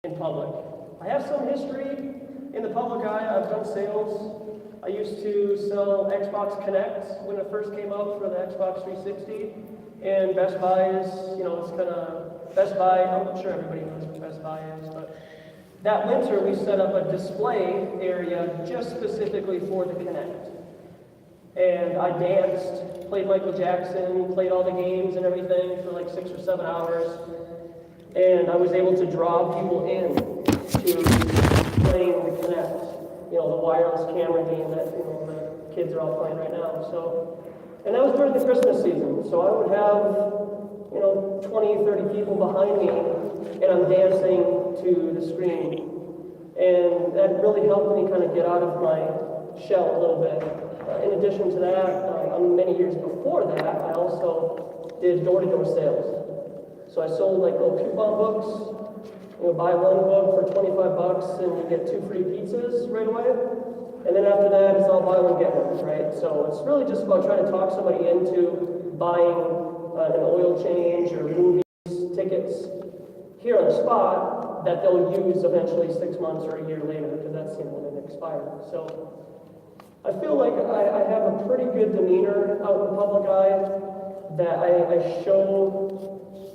in public. I have some history in the public eye. I've done sales. I used to sell Xbox Connect when it first came out for the Xbox 360. And Best Buy is, it's kind of, Best Buy, I'm sure everybody knows what Best Buy is, but that winter we set up a display area just specifically for the Connect. And I danced, played Michael Jackson, played all the games and everything for like 6 or 7 hours. And I was able to draw people in to playing the Connect, the wireless camera game that the kids are all playing right now. So, and that was during the Christmas season. So I would have 20, 30 people behind me, and I'm dancing to the screen. And that really helped me kind of get out of my shell a little bit. In addition to that, many years before that, I also did door-to-door sales. So I sold like little coupon books, buy one book for $25 and you get 2 free pizzas right away. And then after that, it's all buy one, get one, right? So it's really just about trying to talk somebody into buying an oil change or movies, tickets here on the spot that they'll use eventually 6 months or a year later, because that's when it expired. So I feel like I have a pretty good demeanor out in the public eye, that I show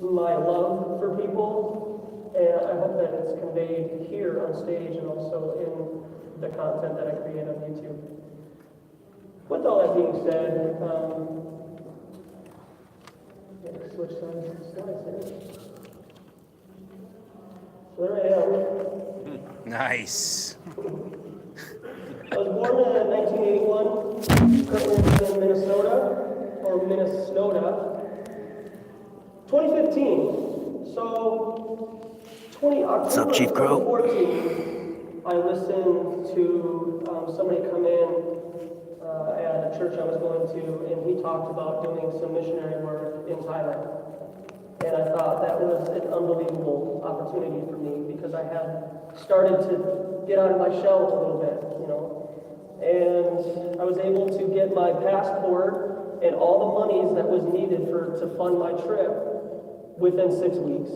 my love for people, and I hope that it's conveyed here on stage and also in the content that I create on YouTube. With all that being said, switch slides here. So there I am. Nice. I was born in 1981, currently in Minnesota. 2015, so What's up, Chief Crow? 2014, I listened to somebody come in at a church I was going to, and he talked about doing some missionary work in Thailand. And I thought that was an unbelievable opportunity for me, because I had started to get out of my shell a little bit, And I was able to get my passport and all the monies that was needed to fund my trip within 6 weeks.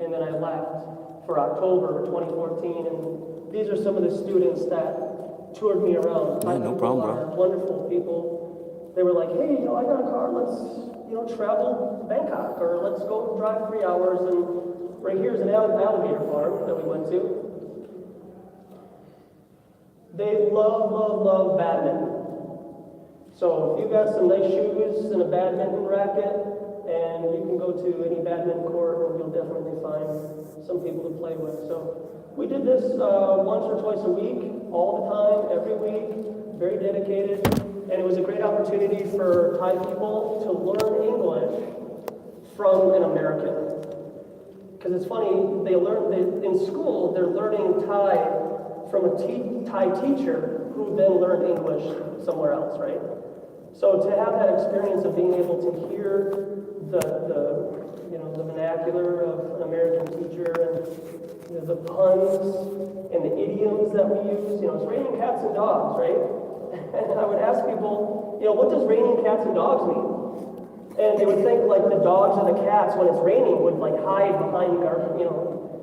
And then I left for October 2014, and these are some of the students that toured me around. Yeah, no problem, bro. Wonderful people. They were like, hey, I got a car, let's travel to Bangkok, or let's go drive 3 hours, and right here's an alligator farm that we went to. They love badminton. So if you got some nice shoes and a badminton racket, and you can go to any badminton court, and you'll definitely find some people to play with. So we did this once or twice a week, all the time, every week, very dedicated. And it was a great opportunity for Thai people to learn English from an American. Because it's funny, in school, they're learning Thai from a Thai teacher who then learned English somewhere else, right? So to have that experience of being able to hear the vernacular of an American teacher, and the puns and the idioms that we use, it's raining cats and dogs, right? And I would ask people, what does raining cats and dogs mean? And they would think like the dogs or the cats, when it's raining, would like hide behind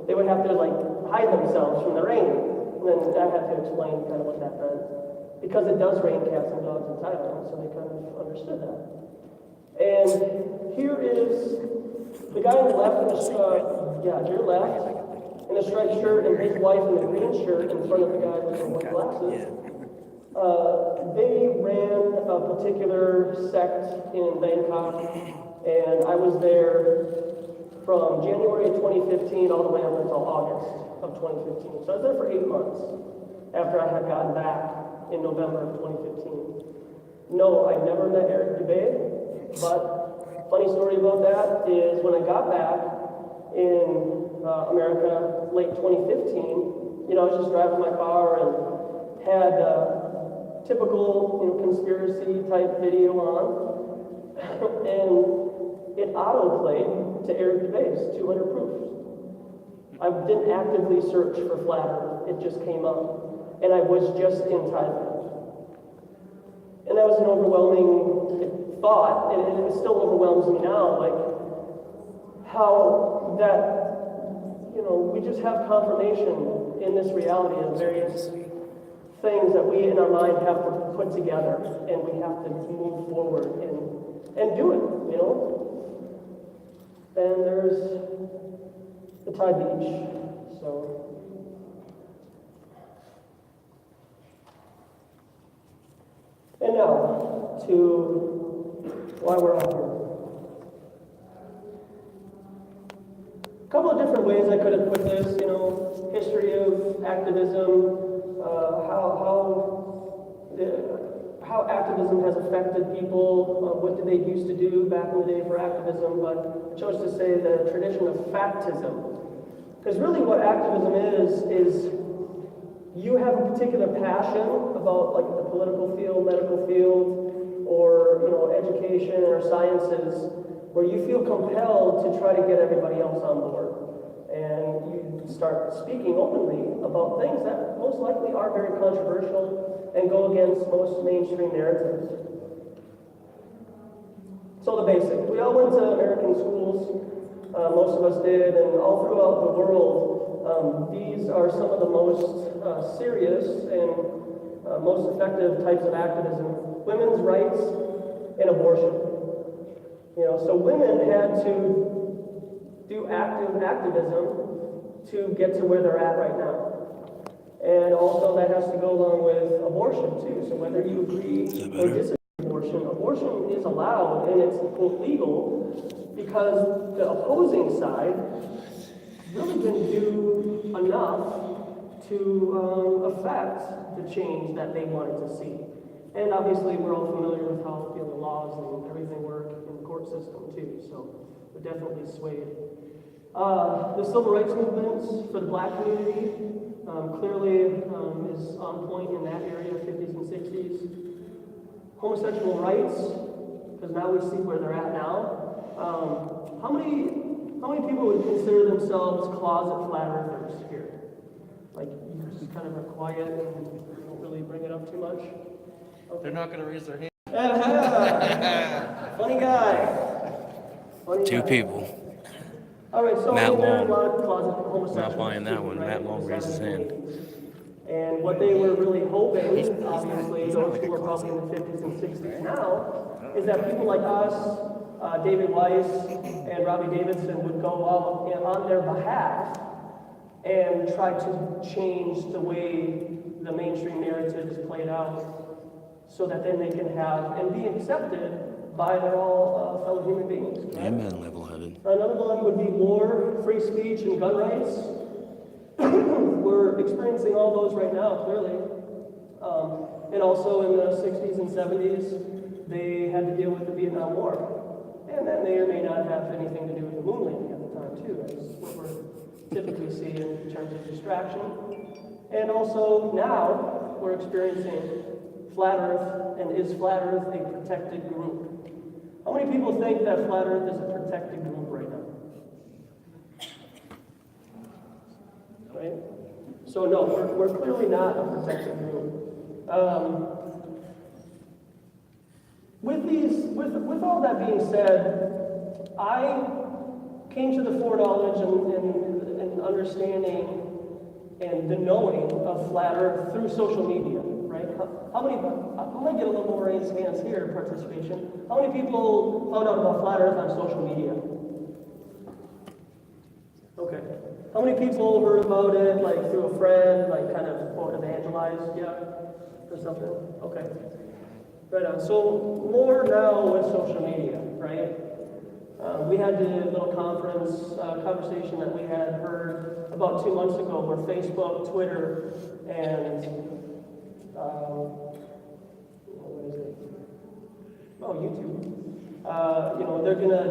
they would have to like hide themselves from the rain. And then I had to explain kind of what that meant. Because it does rain cats and dogs in Thailand, so they kind of understood that. And here is the guy on the left, your left, in a striped shirt, and his wife in the green shirt in front of the guy with the white glasses. They ran a particular sect in Bangkok, and I was there from January of 2015 all the way up until August of 2015. So I was there for 8 months after I had gotten back in November of 2015. No, I never met Eric Dubé, but funny story about that is when I got back in America late 2015, I was just driving my car and had typical conspiracy type video on, and it auto-played to Eric Dubé's 200 Proofs. I didn't actively search for Flat Earth, it just came up, and I was just in Thailand. And that was an overwhelming thought, and it still overwhelms me now, like how that, we just have confirmation in this reality of various things that we in our mind have to put together, and we have to move forward and do it. And there's the Thai beach. So and now to why we're out here. A couple of different ways I could have put this, history of activism, how activism has affected people, what did they used to do back in the day for activism, but I chose to say the tradition of factism. Because really what activism is you have a particular passion about like the political field, medical field, or education or sciences, where you feel compelled to try to get everybody else on board. And you start speaking openly about things that most likely are very controversial and go against most mainstream narratives. So the basics. We all went to American schools, most of us did, and all throughout the world, these are some of the most serious and most effective types of activism. Women's rights and abortion. So women had to do activism to get to where they're at right now. And also that has to go along with abortion too. So whether you agree or disagree with abortion is allowed and it's legal because the opposing side really didn't do enough to affect the change that they wanted to see. And obviously we're all familiar with how the laws and everything work in the court system too, so we're definitely swayed. The civil rights movements for the black community clearly is on point in that area, 50s and 60s. Homosexual rights, because now we see where they're at now. How many people would consider themselves closet flat earthers here? Like, you just kind of are quiet and don't really bring it up too much? Okay. They're not going to raise their hand. Funny guy. Two people. All right, so Matt there are a Long. lot of closet homosexuals. Not buying that one. Right? Matt Long raised his hand. And what they were really hoping, obviously, those who were probably in the 50s and 60s now, is that people like us, David Weiss and Robbie Davidson, would go out on their behalf and try to change the way the mainstream narrative is played out so that then they can have and be accepted by their all fellow human beings. Right? Amen, level-headed. Another one would be war, free speech, and gun rights. We're experiencing all those right now, clearly. And also in the 60s and 70s, they had to deal with the Vietnam War. And that may or may not have anything to do with the moon landing at the time, too. That's what we're typically seeing in terms of distraction. And also now, we're experiencing flat Earth, and is flat Earth a protected group? How many people think that flat Earth is a protected group right now? Right? So no, we're clearly not a protected group. With all that being said, I came to the foreknowledge and understanding and the knowing of flat Earth through social media, right? I'm gonna get a little more raised hands here, participation. How many people found out about flat Earth on social media? Okay. How many people heard about it, like through a friend, like kind of quote evangelized, or something? Okay. Right on. So more now with social media, right? We had the little conversation that we had heard about 2 months ago where Facebook, Twitter, and what is it? Oh, YouTube. They're gonna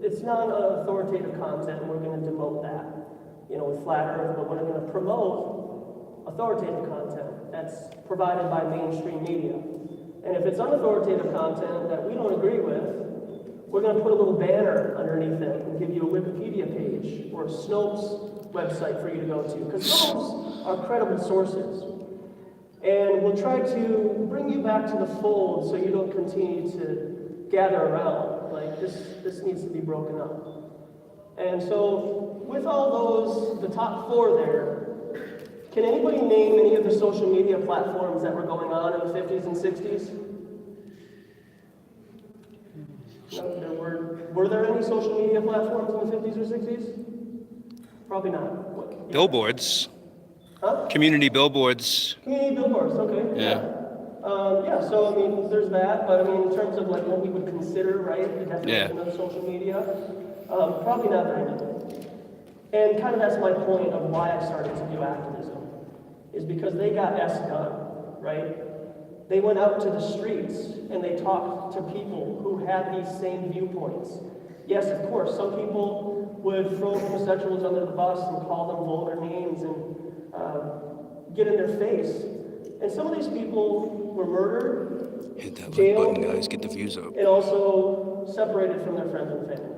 it's non-authoritative content, and we're gonna demote that, with flat Earth, but we're gonna promote authoritative content that's provided by mainstream media. And if it's unauthoritative content that we don't agree with, we're going to put a little banner underneath it and give you a Wikipedia page or a Snopes website for you to go to, because those are credible sources. And we'll try to bring you back to the fold so you don't continue to gather around. Like, this needs to be broken up. And so with all those, the top four there, can anybody name any of the social media platforms that were going on in the 50s and 60s? No, were there any social media platforms in the 50s or 60s? Probably not. What? Billboards. Huh? Community billboards. Community billboards, okay. Yeah. Yeah, so I mean, there's that, but I mean, in terms of like what we would consider, right, the definition of social media, probably not very many. And kind of that's my point of why I started to do activism, is because they got S done, right? They went out to the streets and they talked to people who had these same viewpoints. Yes, of course, some people would throw homosexuals under the bus and call them vulgar names and get in their face. And some of these people were murdered, Hit that like jailed, button, guys. Get the views up. and also separated from their friends and family.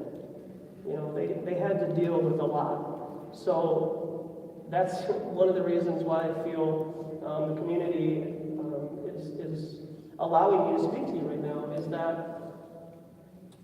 You know, they had to deal with a lot. So that's one of the reasons why I feel the community is allowing me to speak to you right now, is that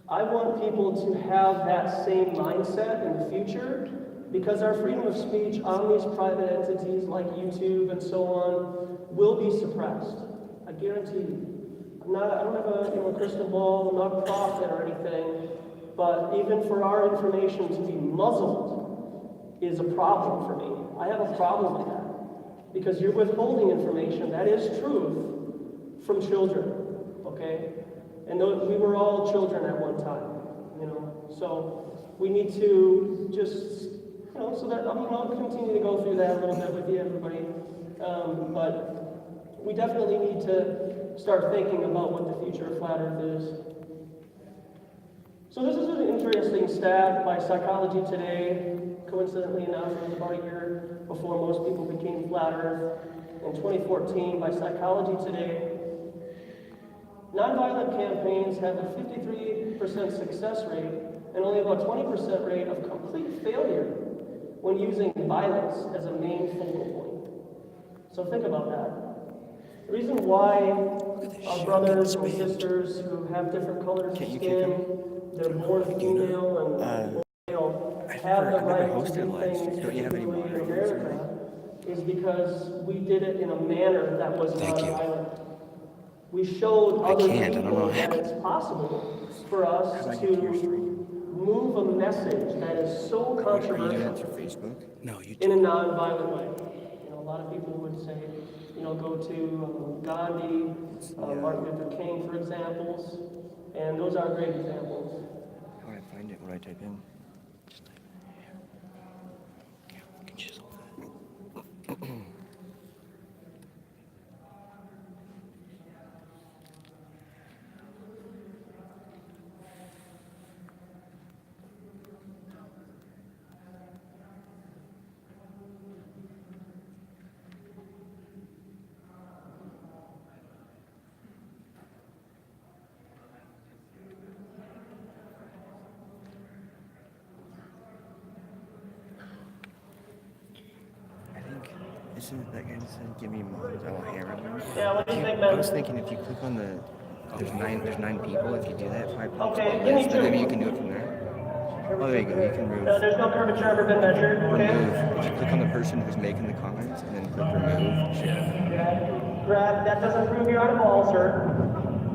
I want people to have that same mindset in the future, because our freedom of speech on these private entities like YouTube and so on will be suppressed. I guarantee you. I don't have a crystal ball, I'm not a prophet or anything, but even for our information to be muzzled is a problem for me. I have a problem with that, because you're withholding information that is truth from children, okay? And we were all children at one time, you know? So we need to just, you know, so that, I mean, I'll continue to go through that a little bit with you, everybody. But we definitely need to start thinking about what the future of Flat Earth is. So this is an interesting stat by Psychology Today. Coincidentally enough, it was about a year before most people became Flat Earth. In 2014, by Psychology Today, nonviolent campaigns have a 53% success rate and only about 20% rate of complete failure when using violence as a main focal point. So think about that. The reason why our brothers and sisters who have different colors of skin, they're born female and male, have the right to do things particularly in America, is because we did it in a manner that was nonviolent. We showed other people that it's possible for us to move a message that is so controversial No, you in a non-violent way. You know, a lot of people would say, you know, go to Gandhi, Martin Luther King, for examples, and those are great examples. How do I find it when I type in? just type it here. Yeah, we can chisel that. Isn't that guy just said give me mods? I will hammer them. Yeah, what do you think, I man? was thinking if you click on the there's nine people. If you do that, 5 pops Okay, on give me list, two. then maybe you can do it from there. Oh, there you go. You can remove. There's no curvature ever been measured, okay? Remove. If you click on the person who's making the comments and then click remove. Brad, that doesn't prove you're on a ball, sir.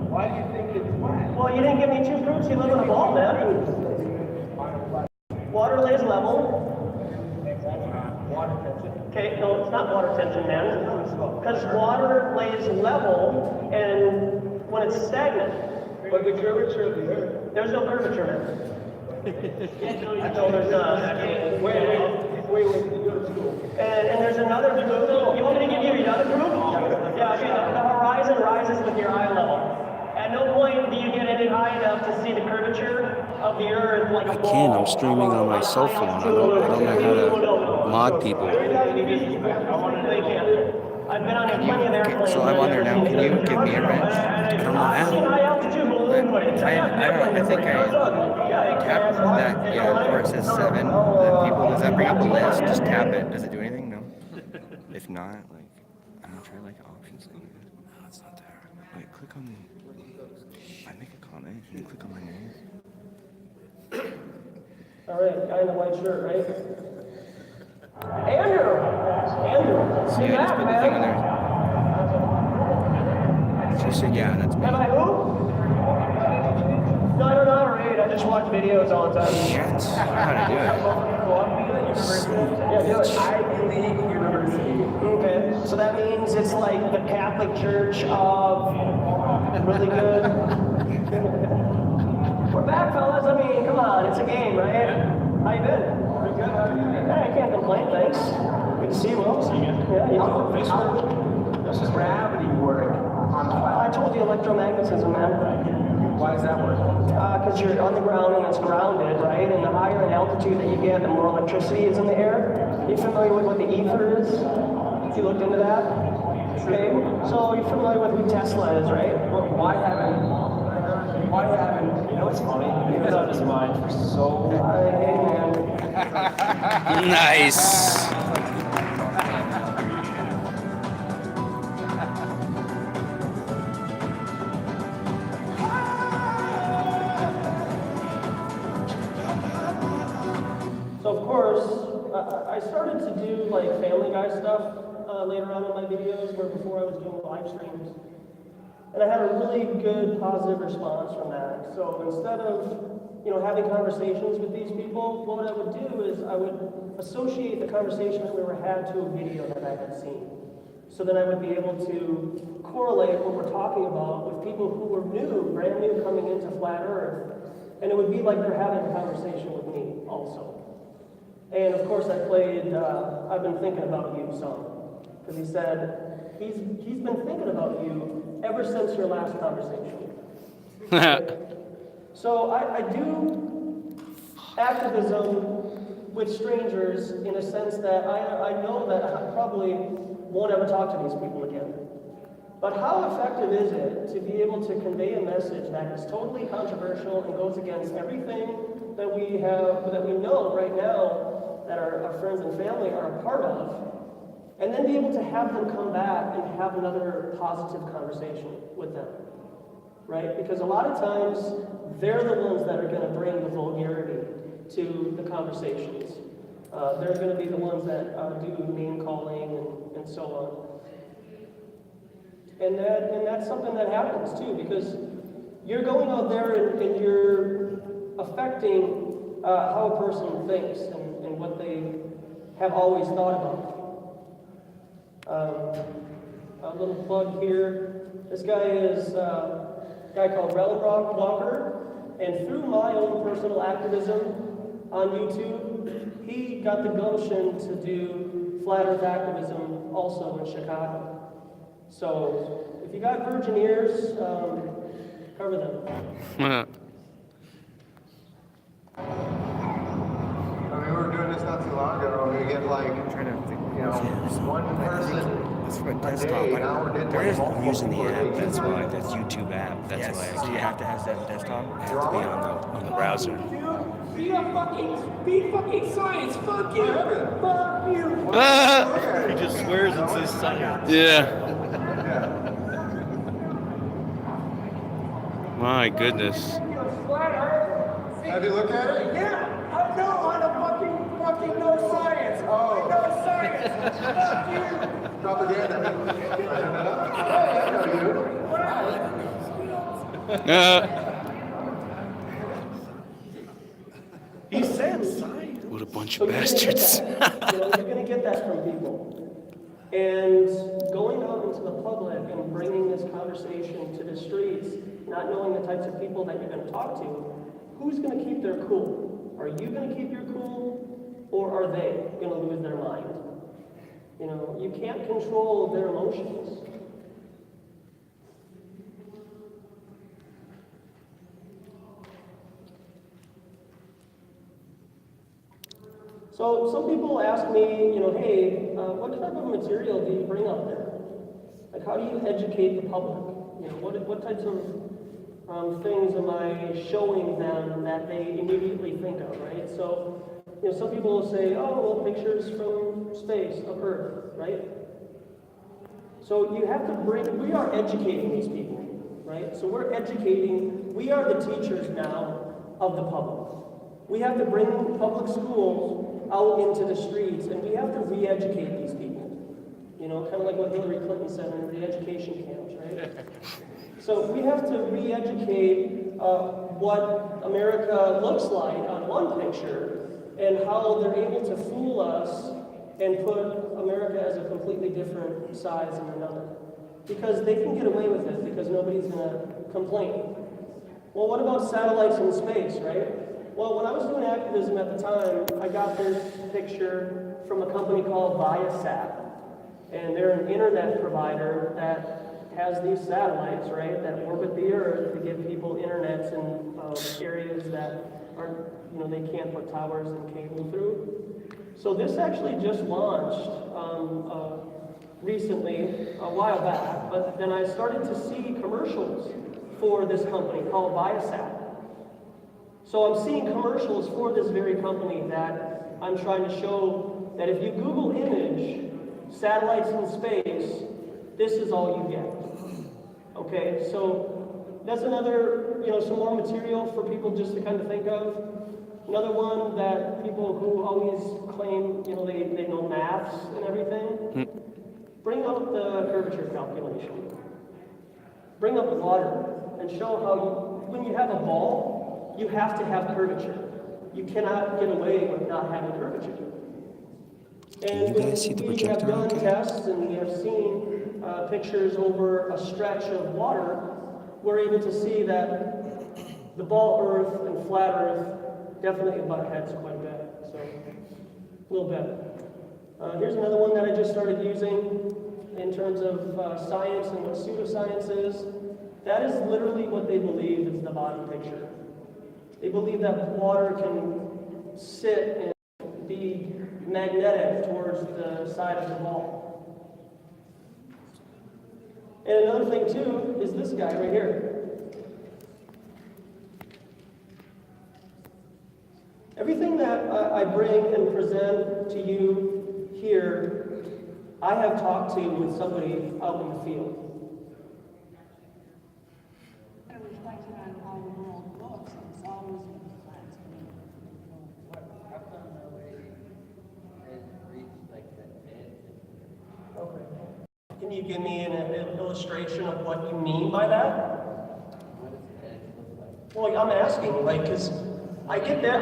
Why do you think it's flat? Well, you didn't give me 2 proofs you live on a ball, man. Water lays level. Water tension. Okay, no, it's not water tension, man. Because water lays level, and when it's stagnant, But the curvature of the earth. there's no curvature, man. No, there's not. Wait, you go to school. And there's another proof. You want me to give you another proof? Yeah, okay, the horizon rises with your eye level. At no point do you get any high enough to see the curvature of the earth like a ball. I can. I'm streaming on my cell phone. I don't know how to mod people. They can. I've been on plenty of airplanes. So I'm on there now. Can you give me a wrench? I don't know I've seen how. high altitude balloon footage. I don't know. I think I tapped that, yeah, where it says 7. The people, does that bring up a list? Just tap it. Does it do anything? No. If not, like, I don't know, try like options thing. No, it's not there. Wait, click on. I make a comment and you click on my name. All right, guy in the white shirt, right? Andrew! Andrew! See, I just put the thing in there. She said, yeah, that's me. Am I who? No, I don't know how to read. I just watch videos all the time. Shit. I know how to do it. Yeah, do it. Ivy League University. Okay, so that means it's like the Catholic Church of really good. We're back, fellas. I mean, come on, it's a game, right? How you been? Pretty good. How are you? I can't complain, thanks. Good to see you, Will. Yeah, you too. This is gravity work on the I told you electromagnetism, man. Why does that work? Because you're on the ground and it's grounded, right? And the higher an altitude that you get, the more electricity is in the air. Are you familiar with what the ether is? Have you looked into that? Okay. So you're familiar with who Tesla is, right? But why haven't, you know what's funny? Because on his mind for so Hey, man. Nice. So of course, I started to do like Family Guy stuff later on in my videos, where before I was doing live streams. And I had a really good positive response from that. So instead of, having conversations with these people, what I would do is I would associate the conversation that we were had to a video that I had seen. So then I would be able to correlate what we're talking about with people who were brand new coming into Flat Earth. And it would be like they're having a conversation with me also. And of course I played, I've been thinking about you some. Because he said, he's been thinking about you ever since your last conversation. So I do activism with strangers in a sense that I know that I probably won't ever talk to these people again. But how effective is it to be able to convey a message that is totally controversial and goes against everything that we know right now that our friends and family are a part of, and then be able to have them come back and have another positive conversation with them, right? Because a lot of times, they're the ones that are going to bring the vulgarity to the conversations. They're going to be the ones that do name calling and so on. And that's something that happens too, because you're going out there and you're affecting how a person thinks and what they have always thought about. A little plug here. This guy is a guy called Relic Walker, and through my own personal activism on YouTube, he got the gumption to do flat earth activism also in Chicago. So if you got virgin ears, cover them. I mean, we were doing this not too long ago, and we get like, I'm trying to think. one person That's for a a desktop. day. Now we're getting There like is multiple using the people a app. day. That's why. That's YouTube app. That's Yes, why. so you have to have that desktop. It has to be on the browser. Be fucking science. Fuck you. Fuck you. He just swears and says science. Yeah. My goodness. Have you looked at it? Yeah, I know how to fucking know science. Oh. I know science. Fuck you. Propaganda. He said science. What a bunch So of you're gonna get bastards. that. You're going to get that from people. And going out into the public and bringing this conversation to the streets, not knowing the types of people that you're going to talk to, who's going to keep their cool? Are you going to keep your cool, or are they going to lose their mind? You can't control their emotions. So some people ask me, hey, what type of material do you bring up there? Like, how do you educate the public? What types of things am I showing them that they immediately think of, right? So, some people will say, oh, well, pictures from space, of Earth, right? So you have to we are educating these people, right? So we are the teachers now of the public. We have to bring public schools out into the streets, and we have to re-educate these people. You know, kind of like what Hillary Clinton said in the education camps, right? So we have to re-educate what America looks like on one picture and how they're able to fool us and put America as a completely different size in another. Because they can get away with it because nobody's going to complain. Well, what about satellites in space, right? Well, when I was doing activism at the time, I got this picture from a company called Viasat. And they're an internet provider that has these satellites, right, that orbit the Earth to give people internets in areas that are, you know, they can't put towers and cable through. So this actually just launched recently, a while back, but then I started to see commercials for this company called Viasat. So I'm seeing commercials for this very company that I'm trying to show that if you Google image satellites in space, this is all you get. Okay, so that's another, you know, some more material for people just to kind of think of. Another one that people who always claim, you know, they know maths and everything, bring up the curvature calculation. Bring up water and show how when you have a ball, you have to have curvature. You cannot get away with not having curvature. And you guys see the we projector have done okay? tests and we have seen pictures over a stretch of water, we're able to see that the ball Earth and flat Earth definitely butt heads quite a bit, so a little bit. Here's another one that I just started using in terms of science and what pseudoscience is. That is literally what they believe is the bottom picture. They believe that water can sit and be magnetic towards the side of the ball. And another thing too is this guy right here. Everything that I bring and present to you here, I have talked to with somebody out in the field. And reflecting on how the world looks, it's always been flat to me. How come nobody has reached like the edge? Okay. Can you give me an illustration of what you mean by that? What does the edge look like? Well, I'm asking, like, because I get that,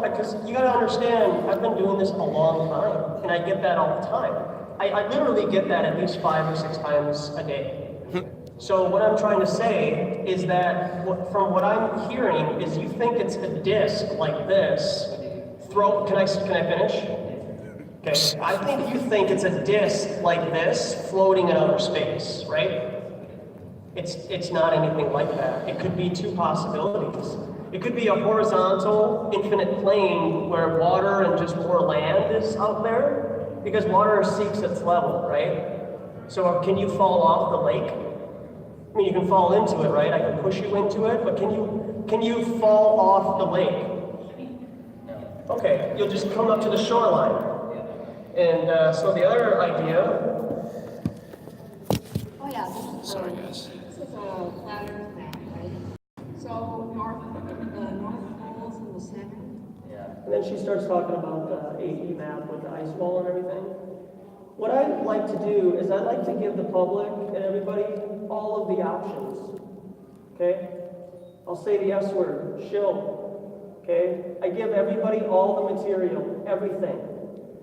because you gotta understand, I've been doing this a long time, and I get that all the time. I literally get that at least 5 or 6 times a day. So what I'm trying to say is that, from what I'm hearing, is you think it's a disc like this. Can I finish? Okay, I think you think it's a disc like this floating in outer space, right? It's not anything like that. It could be 2 possibilities. It could be a horizontal, infinite plane where water and just more land is out there, because water seeks its level, right? So can you fall off the lake? I mean, you can fall into it, right? I can push you into it, but can you fall off the lake? Okay, you'll just come up to the shoreline. And so the other idea. Oh yeah, this is, Sorry, guys. this is a flat Earth map, right? So the North Pole's in the center. And then she starts talking about the AE map with the ice wall and everything. What I like to do is I like to give the public and everybody all of the options. Okay? I'll say the S word, shill. Okay? I give everybody all the material, everything.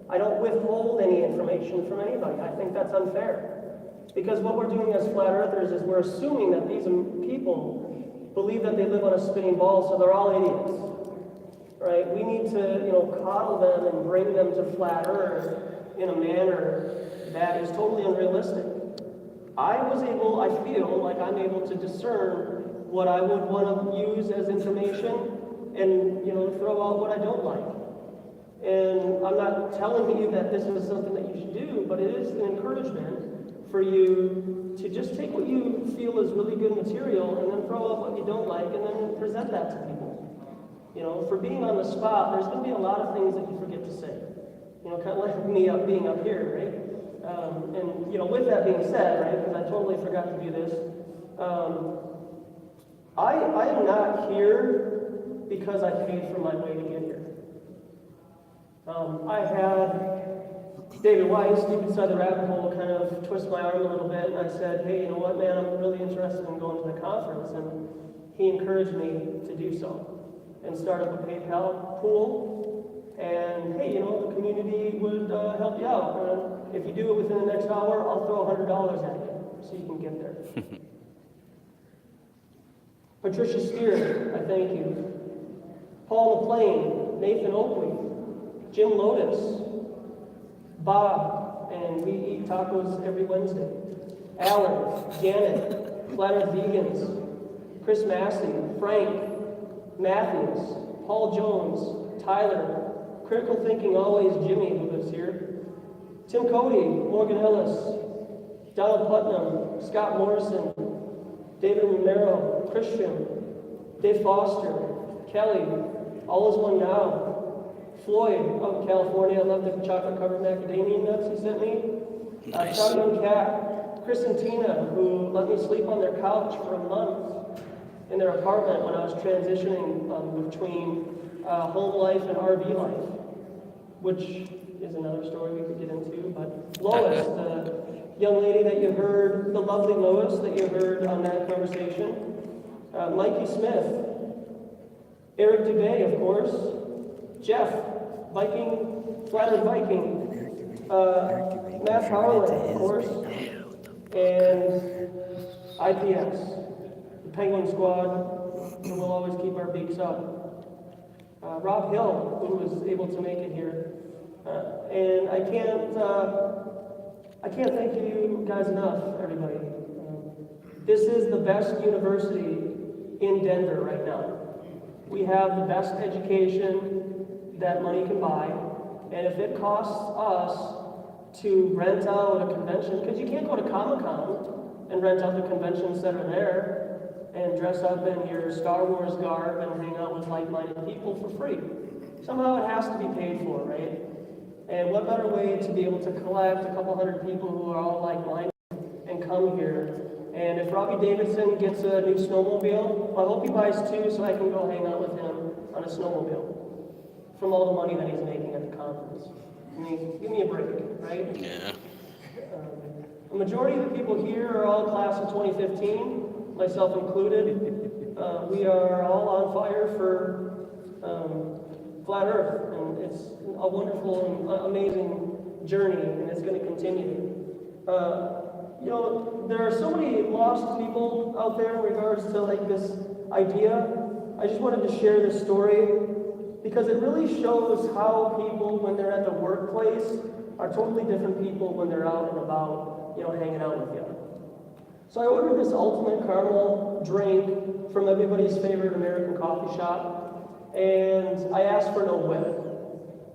I don't withhold any information from anybody. I think that's unfair. Because what we're doing as flat earthers is we're assuming that these people believe that they live on a spinning ball, so they're all idiots. Right? We need to, coddle them and bring them to flat earth in a manner that is totally unrealistic. I feel like I'm able to discern what I would want to use as information and, throw out what I don't like. And I'm not telling you that this is something that you should do, but it is an encouragement for you to just take what you feel is really good material and then throw out what you don't like and then present that to people. For being on the spot, there's going to be a lot of things that you forget to say. Kind of like me being up here, right? With that being said, right, because I totally forgot to do this, I am not here because I paid for my way to get here. I had David Weiss, deep inside the rabbit hole, kind of twist my arm a little bit, and I said, hey, you know what, man, I'm really interested in going to the conference, and he encouraged me to do so and start up a PayPal pool, and hey, you know, the community would help you out. If you do it within the next hour, I'll throw $100 at you so you can get there. Patricia Steer, I thank you. Paul McLean, Nathan Oakley, Jim Lotus, Bob, and we eat tacos every Wednesday. Alan, Janet, Flat Earth Vegans, Chris Massey, Frank, Matthews, Paul Jones, Tyler, Critical Thinking Always, Jimmy, who lives here, Tim Cody, Morgan Ellis, Donald Putnam, Scott Morrison, David Romero, Christian, Dave Foster, Kelly, All Is One Now, Floyd, out in California, I love the chocolate-covered macadamia nuts he sent me. Nice. Shotgun Cat, Chris and Tina, who let me sleep on their couch for a month in their apartment when I was transitioning between home life and RV life, which is another story we could get into. But Lois, the young lady that you heard, the lovely Lois that you heard on that conversation, Mikey Smith, Eric Dubay, of course, Jeff, Viking, Flat Earth Viking, Matt Howland, of course, and IPS, the Penguin Squad, who will always keep our beaks up. Rob Hill, who was able to make it here. And I can't thank you guys enough, everybody. This is the best university in Denver right now. We have the best education that money can buy, and if it costs us to rent out a convention, because you can't go to Comic-Con and rent out the conventions that are there and dress up in your Star Wars garb and hang out with like-minded people for free. Somehow it has to be paid for, right? And what better way to be able to collect a couple hundred people who are all like-minded and come here. And if Robbie Davidson gets a new snowmobile, I hope he buys two so I can go hang out with him on a snowmobile from all the money that he's making at the conference. I mean, give me a break, right? Yeah. The majority of the people here are all class of 2015, myself included. We are all on fire for Flat Earth, and it's a wonderful and amazing journey, and it's going to continue. You know, there are so many lost people out there in regards to like this idea. I just wanted to share this story because it really shows how people, when they're at the workplace, are totally different people when they're out and about, you know, hanging out with you. So I ordered this ultimate caramel drink from everybody's favorite American coffee shop, and I asked for no whip.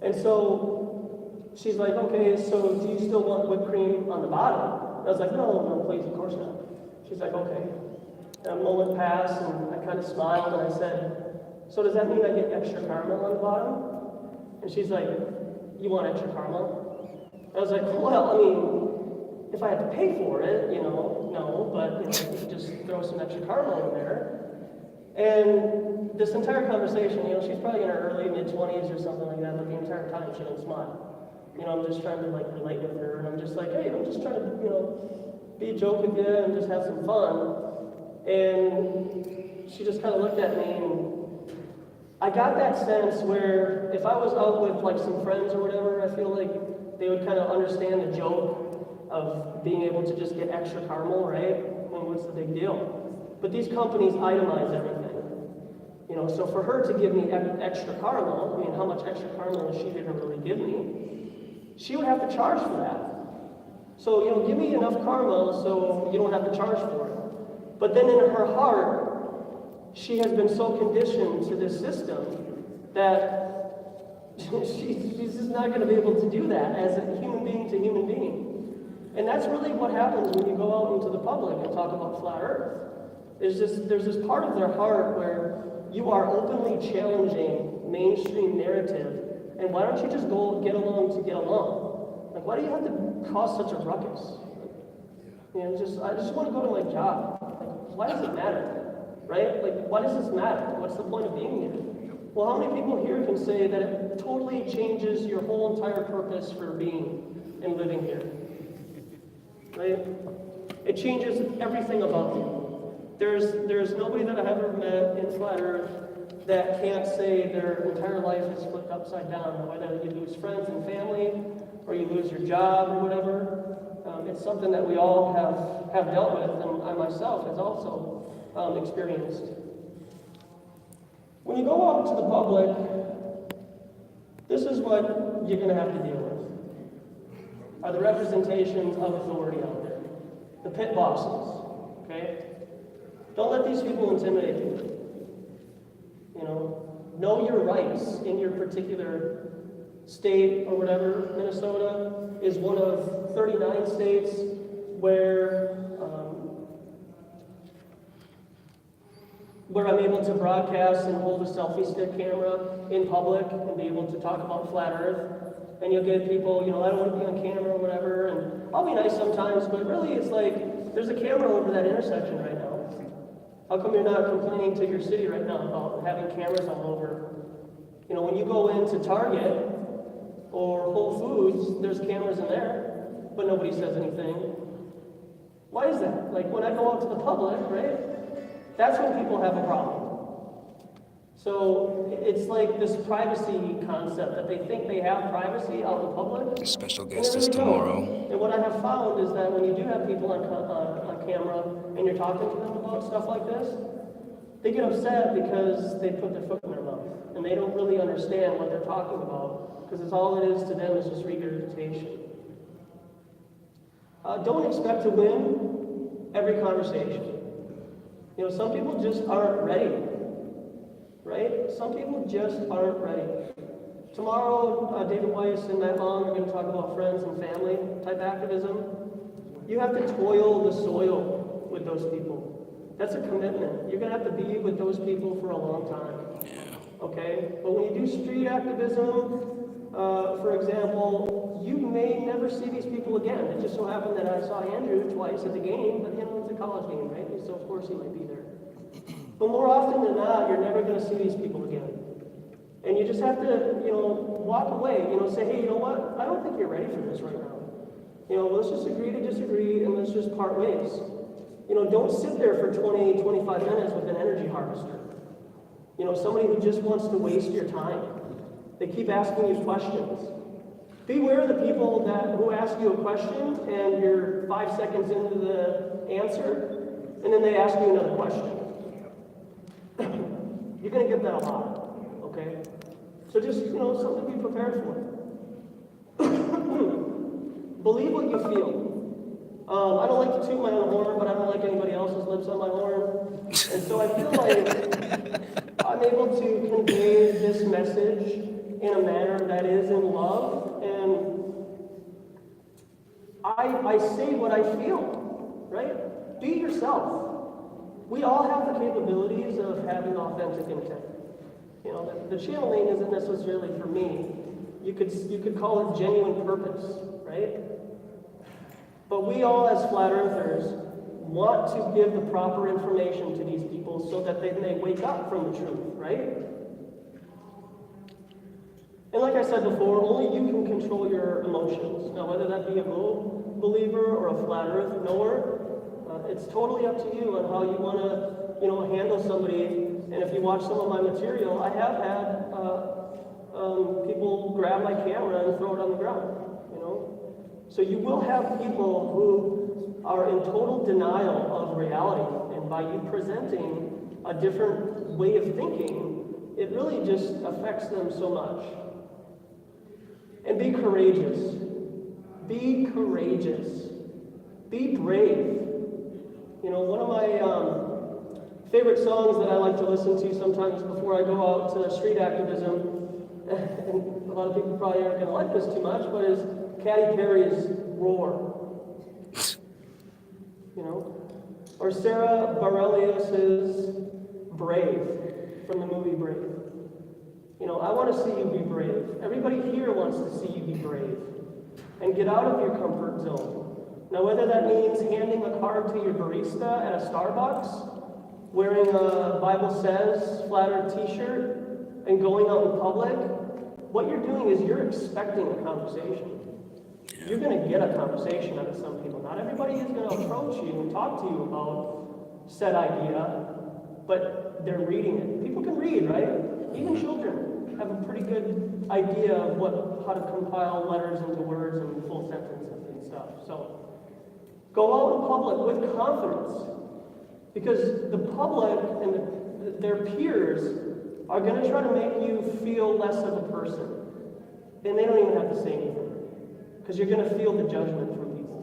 And so she's like, okay, so do you still want whipped cream on the bottom? And I was like, no, please, of course not. She's like, okay. And a moment passed, and I kind of smiled, and I said, so does that mean I get extra caramel on the bottom? And she's like, you want extra caramel? I was like, well, I mean, if I had to pay for it, you know, no, but, you know, you could just throw some extra caramel in there. And this entire conversation, you know, she's probably in her early, mid-20s or something like that, but the entire time she didn't smile. You know, I'm just trying to, like, relate with her, and I'm just like, hey, I'm just trying to, you know, be a joke with you and just have some fun. And she just kind of looked at me, and I got that sense where if I was out with, like, some friends or whatever, I feel like they would kind of understand the joke of being able to just get extra caramel, right? I mean, what's the big deal? But these companies itemize everything. You know, so for her to give me extra caramel, I mean, how much extra caramel she didn't really give me, she would have to charge for that. So, you know, give me enough caramel so you don't have to charge for it. But then in her heart, she has been so conditioned to this system that she's just not going to be able to do that as a human being to human being. And that's really what happens when you go out into the public and talk about flat Earth. There's this part of their heart where you are openly challenging mainstream narrative, and why don't you just go get along to get along? Like, why do you have to cause such a ruckus? You know, I just want to go to my job. Like, why does it matter? Right? Like, why does this matter? What's the point of being here? Well, how many people here can say that it totally changes your whole entire purpose for being and living here? Right? It changes everything about you. There's nobody that I've ever met in Flat Earth that can't say their entire life is flipped upside down, whether you lose friends and family, or you lose your job or whatever. It's something that we all have dealt with, and I myself has also experienced. When you go out to the public, this is what you're going to have to deal with. Are the representations of authority out there. The pit bosses, okay? Don't let these people intimidate you. You know your rights in your particular state or whatever. Minnesota is one of 39 states where I'm able to broadcast and hold a selfie stick camera in public and be able to talk about Flat Earth. And you'll get people, I don't want to be on camera or whatever, and I'll be nice sometimes, but really it's like, there's a camera over that intersection right now. How come you're not complaining to your city right now about having cameras all over? When you go into Target or Whole Foods, there's cameras in there, but nobody says anything. Why is that? Like when I go out to the public, right? That's when people have a problem. So it's like this privacy concept that they think they have privacy out in public. Special And guest they is really don't. tomorrow. And what I have found is that when you do have people on camera and you're talking to them about stuff like this, they get upset because they put their foot in their mouth and they don't really understand what they're talking about because it's all it is to them is just regurgitation. Don't expect to win every conversation. Some people just aren't ready, right? Some people just aren't ready. Tomorrow, David Weiss and Matt Long are going to talk about friends and family type activism. You have to toil the soil with those people. That's a commitment. You're going to have to be with those people for a long time. Okay? But when you do street activism, for example, you may never see these people again. It just so happened that I saw Andrew twice at the game, but it's a college game, right? So of course he might be there. But more often than not, you're never going to see these people again. And you just have to, walk away, say, hey, you know what? I don't think you're ready for this right now. Let's just agree to disagree and let's just part ways. Don't sit there for 20, 25 minutes with an energy harvester. Somebody who just wants to waste your time. They keep asking you questions. Beware of the people who ask you a question and you're 5 seconds into the answer, and then they ask you another question. You're going to get that a lot, okay? So just, something to be prepared for. Believe what you feel. I don't like to toot my own horn, but I don't like anybody else's lips on my horn. And so I feel like I'm able to convey this message in a manner that is in love, and I say what I feel, right? Be yourself. We all have the capabilities of having authentic intent. The channeling isn't necessarily for me. You could call it genuine purpose, right? But we all as flat earthers want to give the proper information to these people so that they may wake up from the truth, right? And like I said before, only you can control your emotions. Now, whether that be a low believer or a flat earth knower, it's totally up to you on how you want to, handle somebody. And if you watch some of my material, I have had people grab my camera and throw it on the ground, So you will have people who are in total denial of reality. And by you presenting a different way of thinking, it really just affects them so much. And be courageous. Be courageous. Be brave. One of my favorite songs that I like to listen to sometimes before I go out to street activism, and a lot of people probably aren't going to like this too much, but is Katy Perry's Roar. Or Sarah Bareilles' Brave from the movie Brave. I want to see you be brave. Everybody here wants to see you be brave. And get out of your comfort zone. Now, whether that means handing a card to your barista at a Starbucks, wearing a Bible Says Flat Earth t-shirt, and going out in public, what you're doing is you're expecting a conversation. You're going to get a conversation out of some people. Not everybody is going to approach you and talk to you about said idea, but they're reading it. People can read, right? Even children have a pretty good idea of how to compile letters into words and full sentences and stuff. So go out in public with confidence, because the public and their peers are going to try to make you feel less of a person. And they don't even have to say anything, because you're going to feel the judgment from people.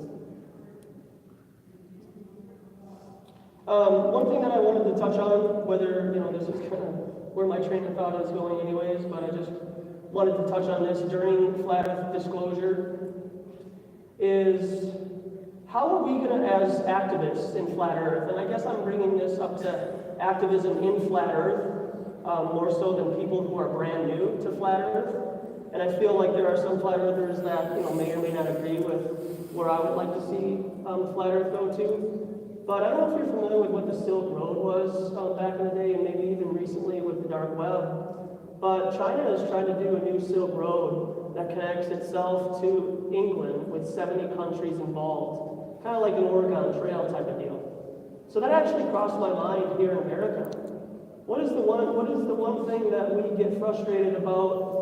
One thing that I wanted to touch on, whether, this is kind of where my train of thought is going anyways, but I just wanted to touch on this during Flat Earth Disclosure, is how are we going to, as activists in Flat Earth, and I guess I'm bringing this up to activism in Flat Earth, more so than people who are brand new to Flat Earth. And I feel like there are some Flat Earthers that may or may not agree with where I would like to see Flat Earth go to. But I don't know if you're familiar with what the Silk Road was back in the day, and maybe even recently with the dark web. But China is trying to do a new Silk Road that connects itself to England with 70 countries involved. Kind of like an Oregon Trail type of deal. So that actually crossed my mind here in America. What is the one thing that we get frustrated about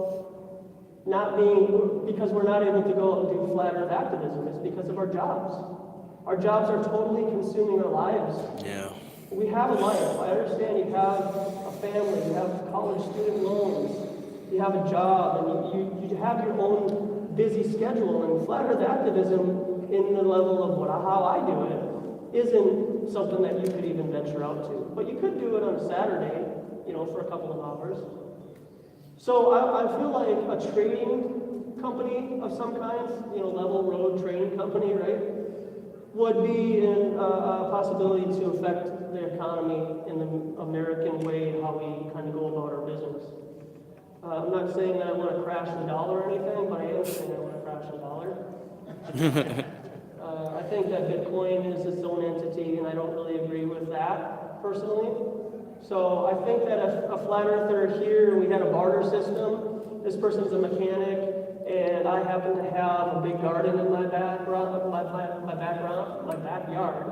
not being, because we're not able to go out and do Flat Earth activism, is because of our jobs. Our jobs are totally consuming our lives. Yeah. We have a life. I understand you have a family, you have college student loans, you have a job, and you have your own busy schedule. And Flat Earth activism, in the level of how I do it, isn't something that you could even venture out to. But you could do it on a Saturday, for a couple of hours. So I feel like a trading company of some kind, Level Road Trading Company, right, would be a possibility to affect the economy in the American way, how we kind of go about our business. I'm not saying that I want to crash the dollar or anything, but I am saying I want to crash the dollar. I think that Bitcoin is its own entity, and I don't really agree with that, personally. So I think that a Flat Earther here, we had a barter system. This person's a mechanic, and I happen to have a big garden in my backyard.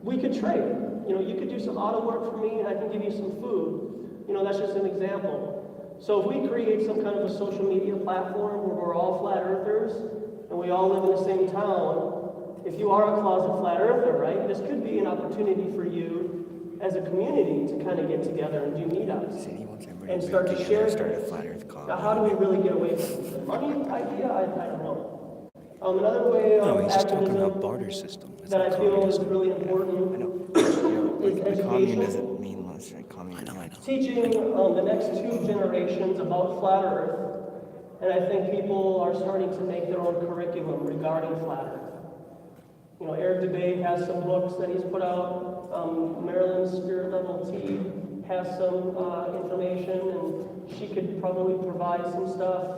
We could trade. You could do some auto work for me, and I can give you some food. That's just an example. So if we create some kind of a social media platform where we're all Flat Earthers, and we all live in the same town, if you are a closet Flat Earther, right, this could be an opportunity for you as a community to kind of get together and do meetups and start to share things. Now, how do we really get away from the money idea? I don't know. Another way of He's just talking activism about barter system. It's that I not feel is communism. really important I know. is The commune education. doesn't mean less, right? Commune. I know. Teaching the next 2 generations about Flat Earth, and I think people are starting to make their own curriculum regarding Flat Earth. Eric DeBay has some books that he's put out. Marilyn's Spirit Level T has some information, and she could probably provide some stuff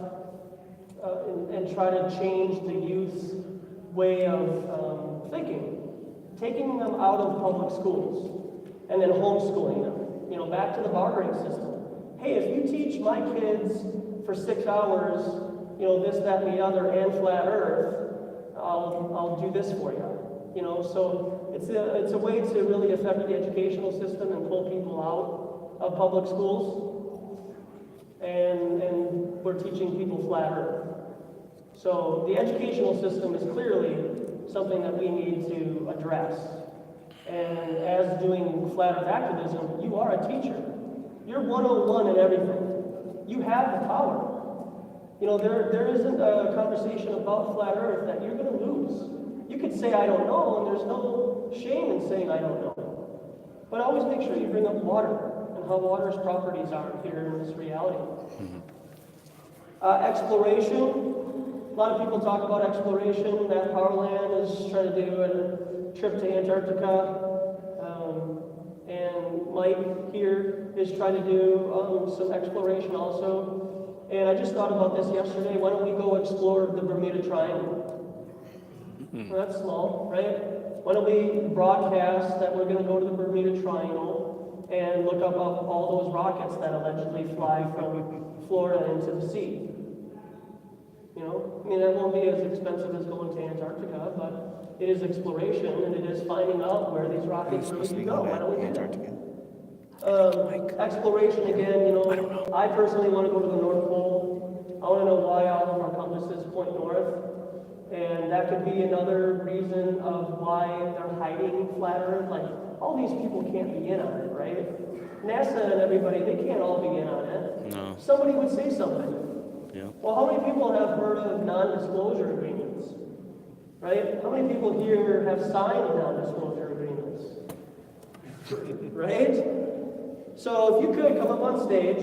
and try to change the youth's way of thinking, taking them out of public schools and then homeschooling them. Back to the bartering system. Hey, if you teach my kids for 6 hours, this, that, and the other, and Flat Earth, I'll do this for you. So it's a way to really affect the educational system and pull people out of public schools. And we're teaching people Flat Earth. So the educational system is clearly something that we need to address. And as doing Flat Earth activism, you are a teacher. You're 101 in everything. You have the power. There isn't a conversation about Flat Earth that you're going to lose. You could say, I don't know, and there's no shame in saying I don't know. But always make sure you bring up water and how water's properties are here in this reality. Exploration. A lot of people talk about exploration. Matt Powerland is trying to do a trip to Antarctica. And Mike here is trying to do some exploration also. And I just thought about this yesterday. Why don't we go explore the Bermuda Triangle? Well, that's small, right? Why don't we broadcast that we're going to go to the Bermuda Triangle and look up all those rockets that allegedly fly from Florida into the sea. You know, I mean, that won't be as expensive as going to Antarctica, but it is exploration, and it is finding out where these rockets really do go. Why don't we do that? Exploration again, you know, I personally want to go to the North Pole. I want to know why all of our compasses point north. And that could be another reason of why they're hiding flat Earth. Like, all these people can't be in on it, right? NASA and everybody, they can't all be in on it. No. Somebody would say something. Yeah. Well, how many people have heard of non-disclosure agreements? Right? How many people here have signed non-disclosure agreements? Right? So if you could come up on stage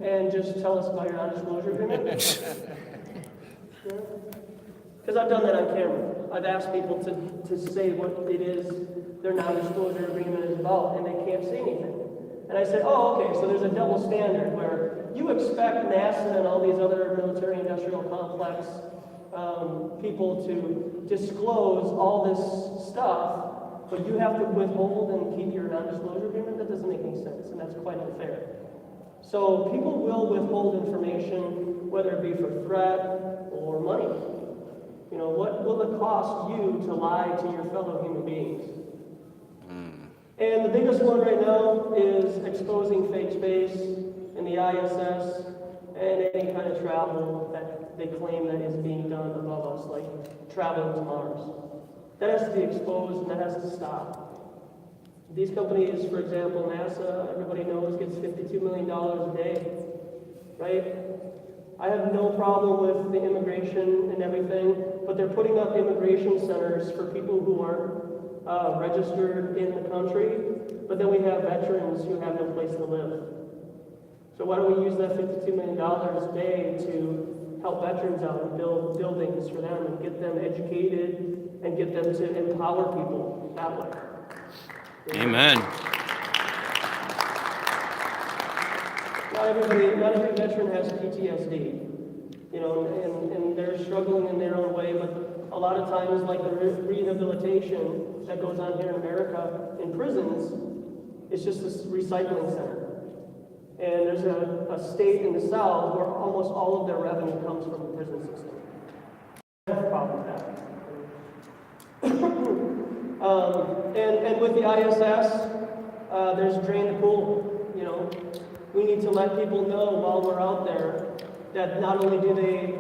and just tell us about your non-disclosure agreement. Because I've done that on camera. I've asked people to say what it is their non-disclosure agreement is about, and they can't say anything. And I said, oh, okay, so there's a double standard where you expect NASA and all these other military-industrial complex people to disclose all this stuff, but you have to withhold and keep your non-disclosure agreement? That doesn't make any sense, and that's quite unfair. So people will withhold information, whether it be for threat or money. You know, what will it cost you to lie to your fellow human beings? And the biggest one right now is exposing fake space in the ISS and any kind of travel that they claim that is being done above us, like traveling to Mars. That has to be exposed and that has to stop. These companies, for example, NASA, everybody knows, gets $52 million a day, right? I have no problem with the immigration and everything, but they're putting up immigration centers for people who aren't registered in the country, but then we have veterans who have no place to live. So why don't we use that $52 million a day to help veterans out and build buildings for them and get them educated and get them to empower people that way. Amen. Not every veteran has PTSD, you know, and they're struggling in their own way, but a lot of times, like the rehabilitation that goes on here in America in prisons, it's just this recycling center. And there's a state in the South where almost all of their revenue comes from the prison system. I have a problem with that. And with the ISS, there's drain the pool, you know. We need to let people know while we're out there that not only do they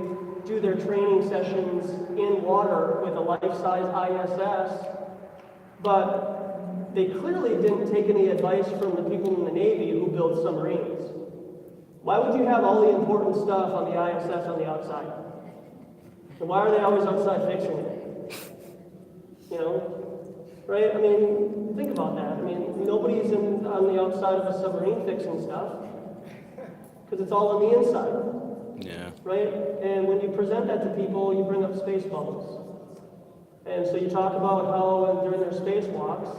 do their training sessions in water with a life-size ISS, but they clearly didn't take any advice from the people in the Navy who build submarines. Why would you have all the important stuff on the ISS on the outside? And why are they always outside fixing it? You know, right? I mean, think about that. I mean, nobody's on the outside of a submarine fixing stuff because it's all on the inside. Yeah. Right? And when you present that to people, you bring up space bubbles. And so you talk about how during their spacewalks,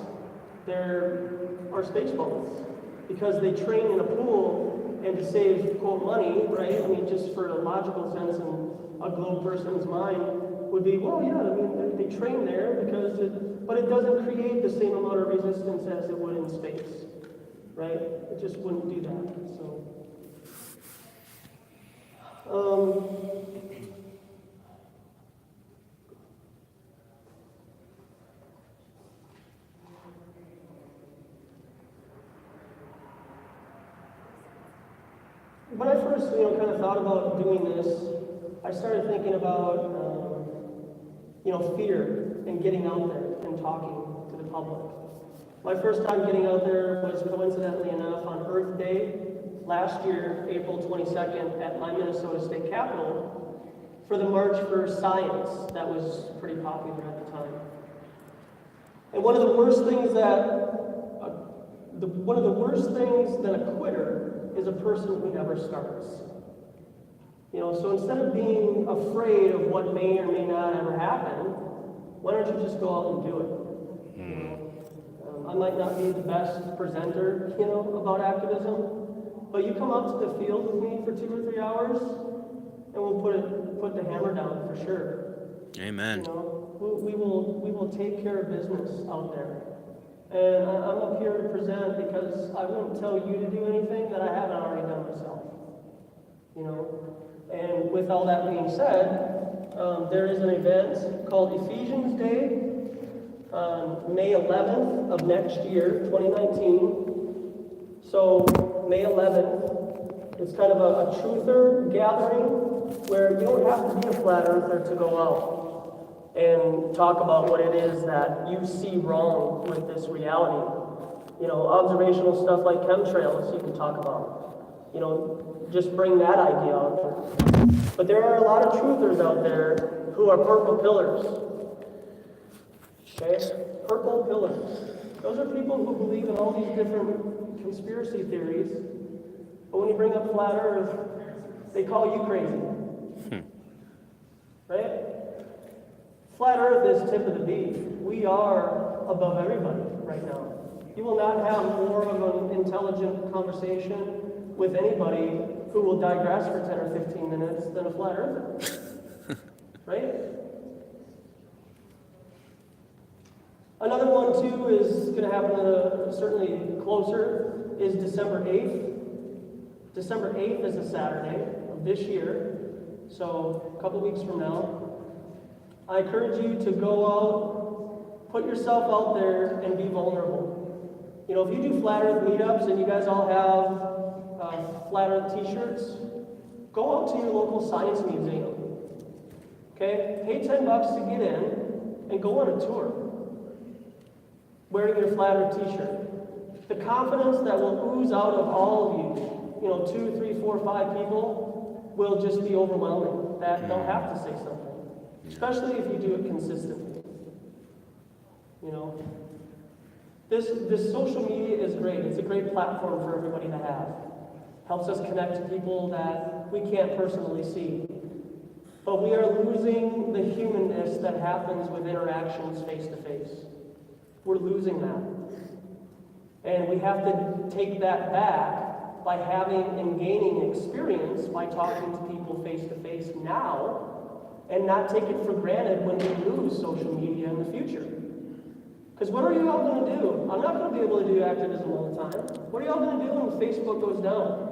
there are space bubbles because they train in a pool and to save, quote, money, right? I mean, just for a logical sense in a globe person's mind would be, well, yeah, I mean, they train there because but it doesn't create the same amount of resistance as it would in space, right? It just wouldn't do that, so. When I first, kind of thought about doing this, I started thinking about, fear and getting out there and talking to the public. My first time getting out there was coincidentally enough on Earth Day last year, April 22nd, at my Minnesota State Capitol for the March for Science that was pretty popular at the time. And one of the worst things than a quitter is a person who never starts. So instead of being afraid of what may or may not ever happen, why don't you just go out and do it? I might not be the best presenter, about activism, but you come out to the field with me for 2 or 3 hours, and we'll put the hammer down for sure. Amen. We will take care of business out there. And I'm up here to present because I wouldn't tell you to do anything that I haven't already done myself. You know? And with all that being said, there is an event called Ephesians Day on May 11th of next year, 2019. So May 11th, it's kind of a truther gathering where you don't have to be a flat earther to go out and talk about what it is that you see wrong with this reality. You know, observational stuff like chemtrails you can talk about. You know, just bring that idea out there. But there are a lot of truthers out there who are purple pillars. Okay? Purple pillars. Those are people who believe in all these different conspiracy theories. But when you bring up flat earth, they call you crazy. Right? Flat earth is tip of the beef. We are above everybody right now. You will not have more of an intelligent conversation with anybody who will digress for 10 or 15 minutes than a flat earther. Right? Another one, too, is going to happen certainly closer, is December 8th. December 8th is a Saturday of this year, so a couple weeks from now. I encourage you to go out, put yourself out there, and be vulnerable. You know, if you do flat earth meetups and you guys all have flat earth t-shirts, go out to your local science museum. Okay? Pay $10 to get in and go on a tour wearing your flat earth t-shirt. The confidence that will ooze out of all of you, you know, 2, 3, 4, 5 people, will just be overwhelming. That they'll have to say something. Especially if you do it consistently. You know? This social media is great. It's a great platform for everybody to have. Helps us connect to people that we can't personally see. But we are losing the humanness that happens with interactions face to face. We're losing that. And we have to take that back by having and gaining experience by talking to people face to face now, and not take it for granted when we lose social media in the future. Because what are you all going to do? I'm not going to be able to do activism all the time. What are you all going to do when Facebook goes down?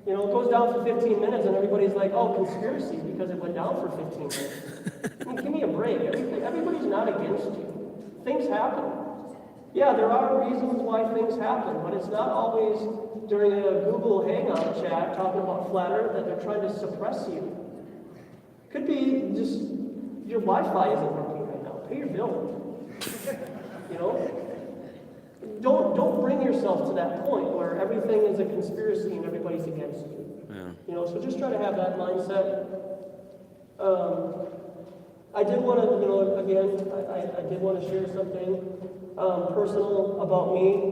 You know, it goes down for 15 minutes and everybody's like, oh, conspiracy, because it went down for 15 minutes. I mean, give me a break. Everybody's not against you. Things happen. Yeah, there are reasons why things happen, but it's not always during a Google Hangout chat talking about flat earth that they're trying to suppress you. Could be just your Wi-Fi isn't working right now. Pay your bill. You know? Don't bring yourself to that point where everything is a conspiracy and everybody's against you. Yeah. You know, so just try to have that mindset. I did want to, you know, again, I did want to share something personal about me.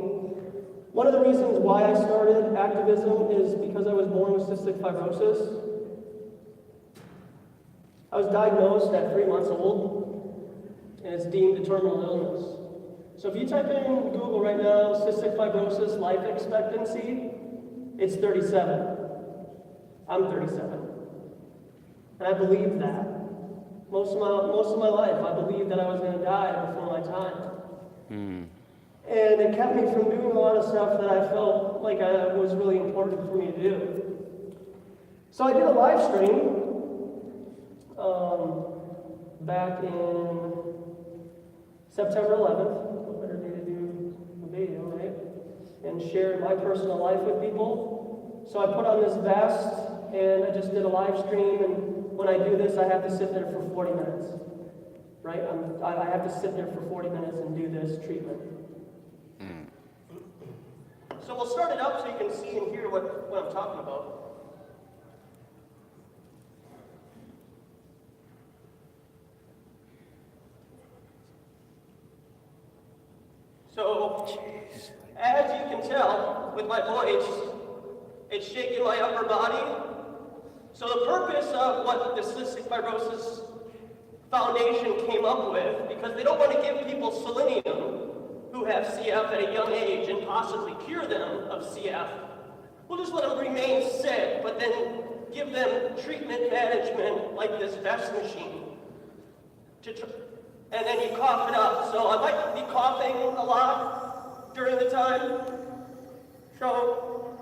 One of the reasons why I started activism is because I was born with cystic fibrosis. I was diagnosed at 3 months old, and it's deemed a terminal illness. So if you type in Google right now, cystic fibrosis life expectancy, it's 37. I'm 37. And I believed that. Most of my life, I believed that I was going to die before my time. And it kept me from doing a lot of stuff that I felt like was really important for me to do. So I did a live stream back in September 11th. What better day to do a video, right? And shared my personal life with people. So I put on this vest and I just did a live stream, and when I do this, I have to sit there for 40 minutes. Right? I have to sit there for 40 minutes and do this treatment. So we'll start it up so you can see and hear what I'm talking about. So, as you can tell with my voice, it's shaking my upper body. So the purpose of what the Cystic Fibrosis Foundation came up with, because they don't want to give people selenium who have CF at a young age and possibly cure them of CF. We'll just let them remain sick, but then give them treatment management like this vest machine. And then you cough it up. So I might be coughing a lot. during the time. So,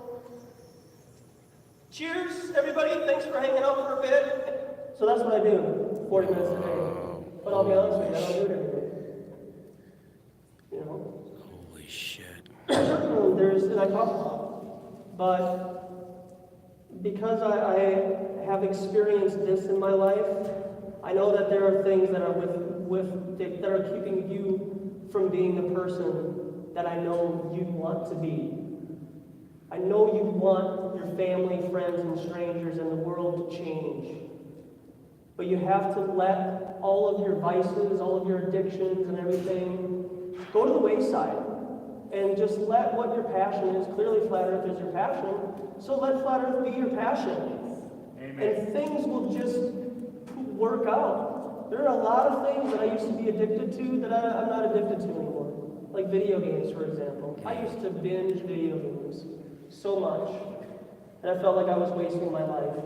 cheers, everybody. Thanks for hanging out for a bit. So that's what I do, 40 minutes a day. But I'll be honest with you, I don't do it every day. You know? Holy shit. And I talk about, but because I have experienced this in my life, I know that there are things that are that are keeping you from being the person that I know you want to be. I know you want your family, friends, and strangers and the world to change. But you have to let all of your vices, all of your addictions and everything go to the wayside. And just let what your passion is. Clearly Flat Earth is your passion. So let Flat Earth be your passion. Amen. And things will just work out. There are a lot of things that I used to be addicted to that I'm not addicted to anymore. Like video games, for example. I used to binge video games so much. And I felt like I was wasting my life.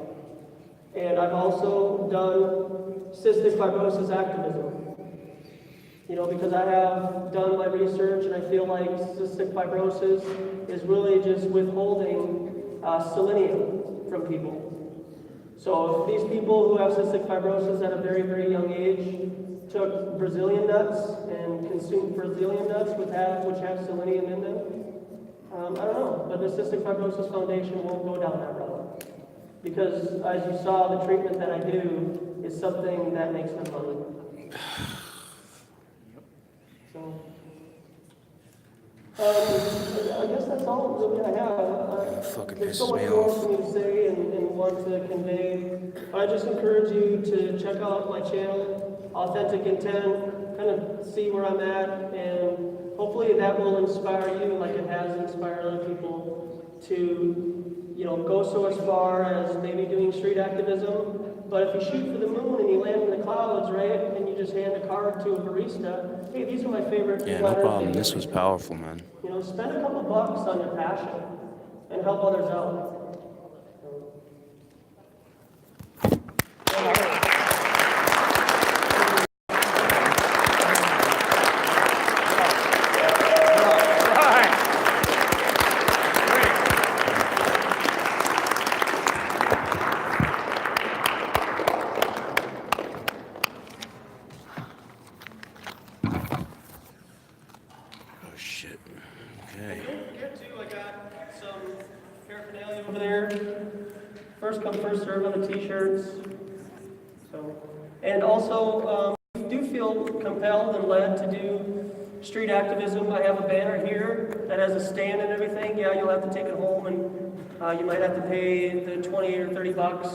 And I've also done cystic fibrosis activism. You know, because I have done my research and I feel like cystic fibrosis is really just withholding selenium from people. So if these people who have cystic fibrosis at a very, very young age took Brazilian nuts and consumed Brazilian nuts which have selenium in them, I don't know, but the Cystic Fibrosis Foundation won't go down that road. Because as you saw, the treatment that I do is something that makes them money. So, I guess that's all really I have. Fucking There's so pisses much me more off. for me to say and want to convey. I just encourage you to check out my channel, Authentic Intent, kind of see where I'm at, and hopefully that will inspire you like it has inspired other people to, you know, go so as far as maybe doing street activism. But if you shoot for the moon and you land in the clouds, right, and you just hand a card to a barista, hey, these are my favorite. Yeah, no problem. This was powerful, man. You know, spend a couple bucks on your passion and help others out. Oh shit. Okay. Here too, I got some paraphernalia over there. First come, first serve on the t-shirts. So, and also, if you do feel compelled and led to do street activism, I have a banner here that has a stand and everything. Yeah, you'll have to take it home, and you might have to pay the 20 or 30 bucks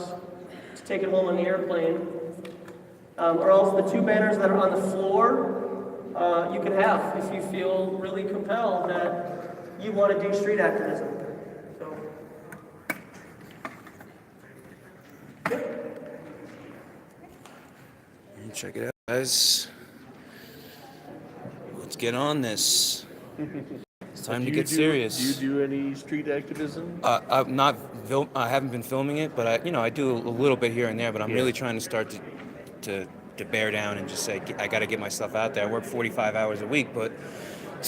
to take it home on the airplane. Or else the two banners that are on the floor, you can have if you feel really compelled that you want to do street activism. So, Check it out, guys. Let's get on this. It's time to get serious. Do you do any street activism? I'm not. I haven't been filming it, but I do a little bit here and there. But I'm really trying to start to bear down and just say I got to get myself out there. I work 45 hours a week, but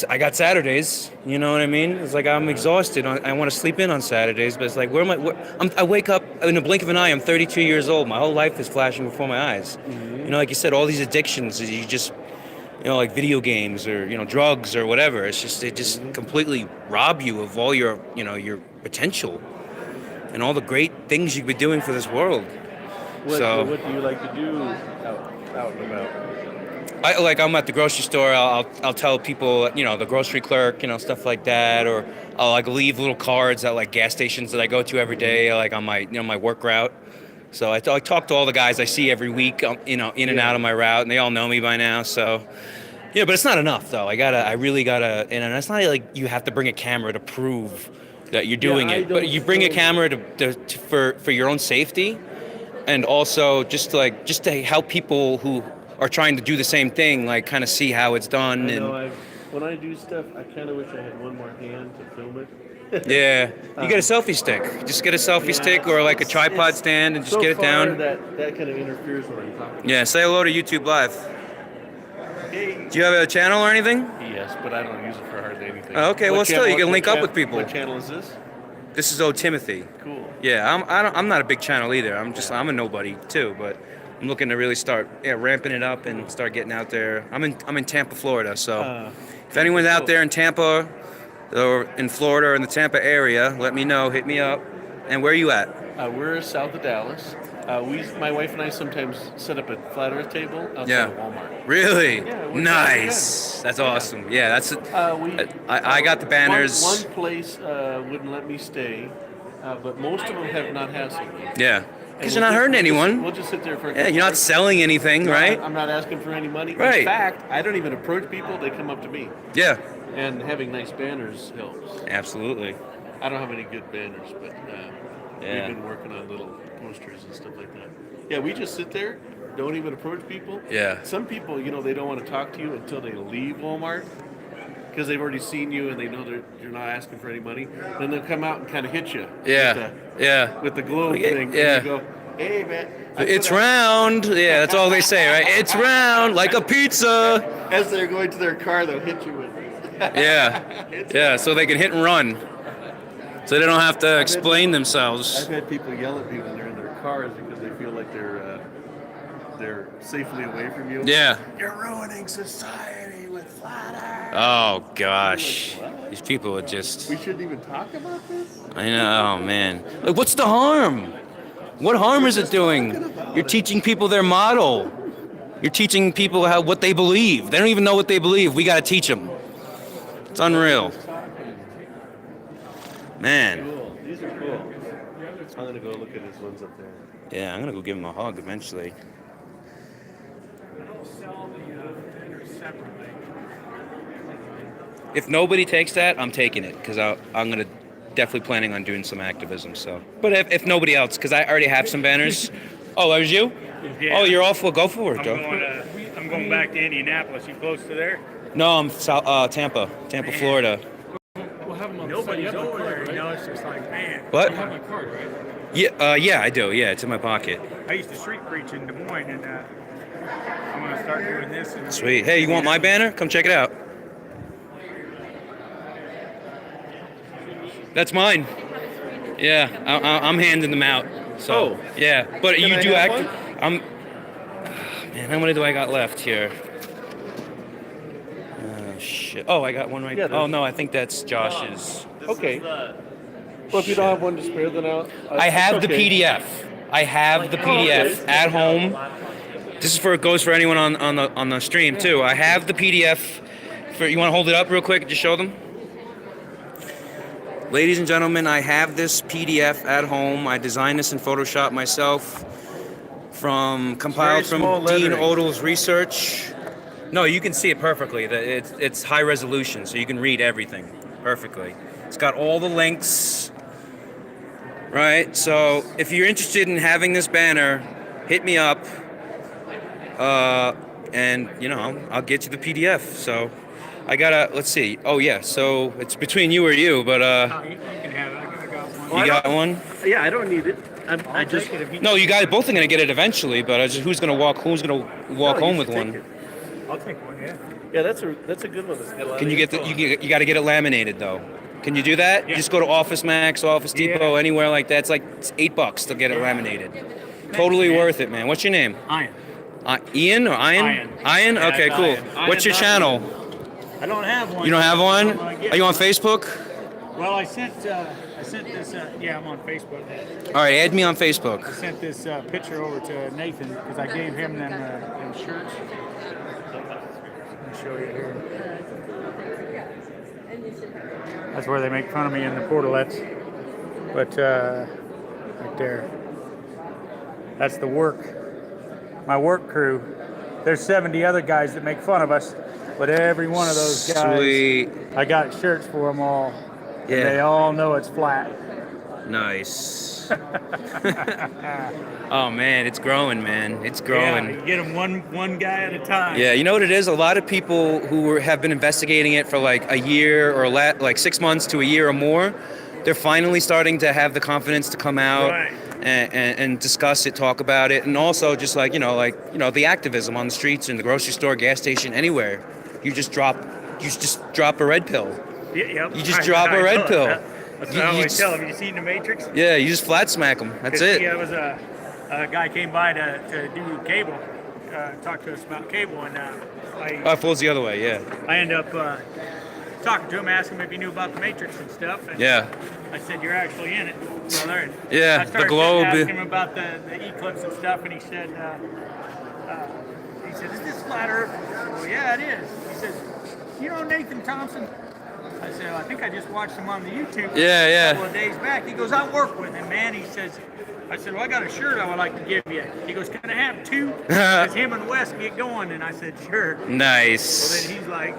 I got Saturdays. You know what I mean? It's like I'm exhausted. I want to sleep in on Saturdays, but it's like I wake up in a blink of an eye. I'm 32 years old. My whole life is flashing before my eyes. Mm-hmm. You know, like you said, all these addictions. You just, you know, like video games or, you know, drugs or whatever. It's just, they just completely rob you of all your, you know, your potential and all the great things you could be doing for this world. What do you like to do out and about? I'm at the grocery store. I'll tell people, you know, the grocery clerk, you know, stuff like that, or I'll like leave little cards at like gas stations that I go to every day, like on my, you know, my work route. So I talk to all the guys I see every week, you know, in and out of my route, and they all know me by now. So, yeah, but it's not enough though. I really gotta, and it's not like you have to bring a camera to prove that you're doing it, but you bring a camera for your own safety, and also just to help people who are trying to do the same thing, like kind of see how it's done. When I do stuff, I kind of wish I had one more hand to film it. Yeah, you get a selfie stick. Just get a selfie stick or like a tripod stand and just get it down. That kind of interferes when I'm talking. Yeah, say hello to YouTube Live. Hey. Do you have a channel or anything? Yes, but I don't use it for hardly anything. Oh, okay, What well, still, you can what link up with people. What channel is this? This is old Timothy. Cool. Yeah, I'm not a big channel either. I'm a nobody too, but I'm looking to really start ramping it up and start getting out there. I'm in Tampa, Florida, so if anyone's out there in Tampa or in Florida or in the Tampa area, let me know. Hit me up. And where are you at? We're south of Dallas. My wife and I sometimes set up a flat earth table outside Yeah. of Walmart. Really? Yeah, we're Nice. That's awesome. Yeah, that's. I got the One banners. place wouldn't let me stay, but most of them have not hassled me. Yeah. And Because you're not hurting anyone. We'll just sit there for a Yeah, couple you're not hours. selling anything, No, right? I'm not asking for any money. Right. In fact, I don't even approach people. They come up to me. Yeah. And having nice banners helps. Absolutely. I don't have any good banners, but Yeah. we've been working on little posters and stuff like that. Yeah, we just sit there, don't even approach people. Yeah. Some people, they don't want to talk to you until they leave Walmart because they've already seen you and they know that you're not asking for any money. Then they'll come out and kind of hit you. Yeah. Yeah. With the globe Yeah, thing. yeah. And you go, hey, man. It's round. Yeah, that's all they say, right? It's round like a pizza. As they're going to their car, they'll hit you with Yeah. Yeah, so they can hit and run. So they don't have to explain I've themselves. had people yell at me when they're in their cars because they feel like they're safely away from you. Yeah. You're ruining society with flat earth. Oh gosh. These people are just. We shouldn't even talk about this. I know, oh man. Like, what's the harm? What harm is it doing? You're teaching people their model. You're teaching people what they believe. They don't even know what they believe. We got to teach them. It's unreal. Man. Cool. These are cool. I'm gonna go look at his ones up there. Yeah, I'm gonna go give him a hug eventually. If nobody takes that, I'm taking it because I'm gonna definitely planning on doing some activism. So, but if nobody else, because I already have some banners. Oh, that was you? Yeah. Oh, you're off. Well, go for it, Joe. I'm going back to Indianapolis. You close to there? No, I'm Tampa, Florida. We'll have them on Nobody's over there. You know, it's just like, man. What? You have my card, right? Yeah, I do. Yeah, it's in my pocket. I used to street preach in Des Moines, and I'm going to start doing this. And Sweet. Hey, you want my banner? Come check it out. That's mine. Yeah, I'm handing them out. So, yeah, but Can you I do have act. one? Man, how many do I got left here? Oh shit. Oh, I got one right. Yeah, Oh no, I think that's Josh's. Okay. Well, if you don't have one to spare, then I have the okay. PDF. I have the PDF at home. This is goes for anyone on the stream too. I have the PDF. You want to hold it up real quick and just show them? Ladies and gentlemen, I have this PDF at home. I designed this in Photoshop myself, compiled from Dean Odell's research. No, you can see it perfectly. It's high resolution, so you can read everything perfectly. It's got all the links, right? So if you're interested in having this banner, hit me up, and I'll get you the PDF. So I let's see. Oh yeah, so it's between you or you, but you can have it. I got one. you got one? Yeah, I don't need it. I just. No, you guys both are gonna get it eventually, but who's gonna walk home with one? I'll take one, yeah. Yeah, that's a good one. That's got a lot Can of you get info. you got to get it laminated though? Can you do that? Yeah. Just go to Office Max, Office Depot, Yeah. anywhere like that. It's like $8 to get it laminated. Totally man. worth it, man. What's your name? Iron. Ian or Ian? Ian. Ian? Yeah, Okay, it's cool. Ian. What's your Ian channel? I don't have one. You don't have one? I'm gonna get Are you on one. Facebook? Well, I sent this. Yeah, I'm on Facebook. All right, add me on Facebook. I sent this picture over to Nathan because I gave him them shirts. Let me show you here. That's where they make fun of me in the portalettes. But right there. That's the my work crew. There's 70 other guys that make fun of us, but every one of those guys, Sweet. I got shirts for them all. Yeah. And they all know it's flat. Nice. Oh man, it's growing, man. It's growing. Yeah, you get them one guy at a time. Yeah, you know what it is? A lot of people who have been investigating it for like a year or like 6 months to a year or more, they're finally starting to have the confidence to come out Right. and discuss it, talk about it, and also just like the activism on the streets, in the grocery store, gas station, anywhere. You just drop a red pill. Yep. You just drop a red pill. That's what You- I you always just- tell them. You seen The Matrix? Yeah, you just flat smack them. That's it. Yeah, was a guy came by to do cable, talk to us about cable, and Oh, it falls the other way. Yeah. I end up talking to him, asking him if he knew about The Matrix and stuff. And Yeah. I said, "You're actually in it, brother." And Yeah, I the started globe. asking him about the eclipse and stuff, and he said, "Is this flat Earth?" Well, yeah, it is. He says, "You know Nathan Thompson?" I said, "I think I just watched him on the YouTube Yeah. a couple of days back." He goes, "I work with him, man." He says, I said, "Well, I got a shirt I would like to give you." He goes, "Can I have two?" Because him and Wes get going, and I said, "Sure." Well, Nice. then he's like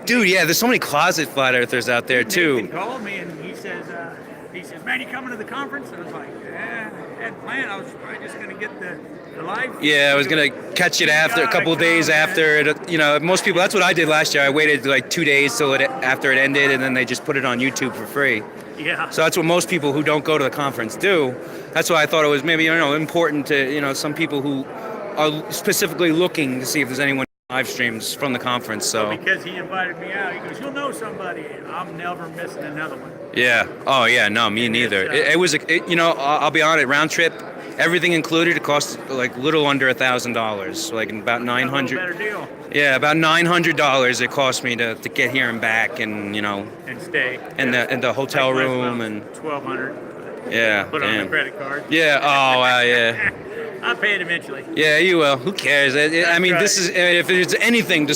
Dude, yeah, there's so many closet flat earthers out there too. Nathan called me and he says, "Man, you coming to the conference?" And I was like, "Yeah, I hadn't planned. I was probably just gonna get the live." Yeah, I was gonna catch it after a couple days after it. Most people. That's what I did last year. I waited like 2 days till after it ended, and then they just put it on YouTube for free. Yeah. So that's what most people who don't go to the conference do. That's why I thought it was maybe important to some people who are specifically looking to see if there's anyone live streams from the conference. So Because he invited me out, he goes, "You'll know somebody." I'm never missing another one. yeah. Oh yeah. No, me neither. It was. I'll be honest. Round trip, everything included, it cost like little under $1,000. Like about A 900. better deal. Yeah, about $900 it cost me to get here and back, and And stay. and the hotel room and 1,200. yeah. Put on damn. the credit card. Yeah. Oh wow. Yeah. I'll pay it eventually. Yeah. You will. Who cares? I mean, right. this is if it's anything to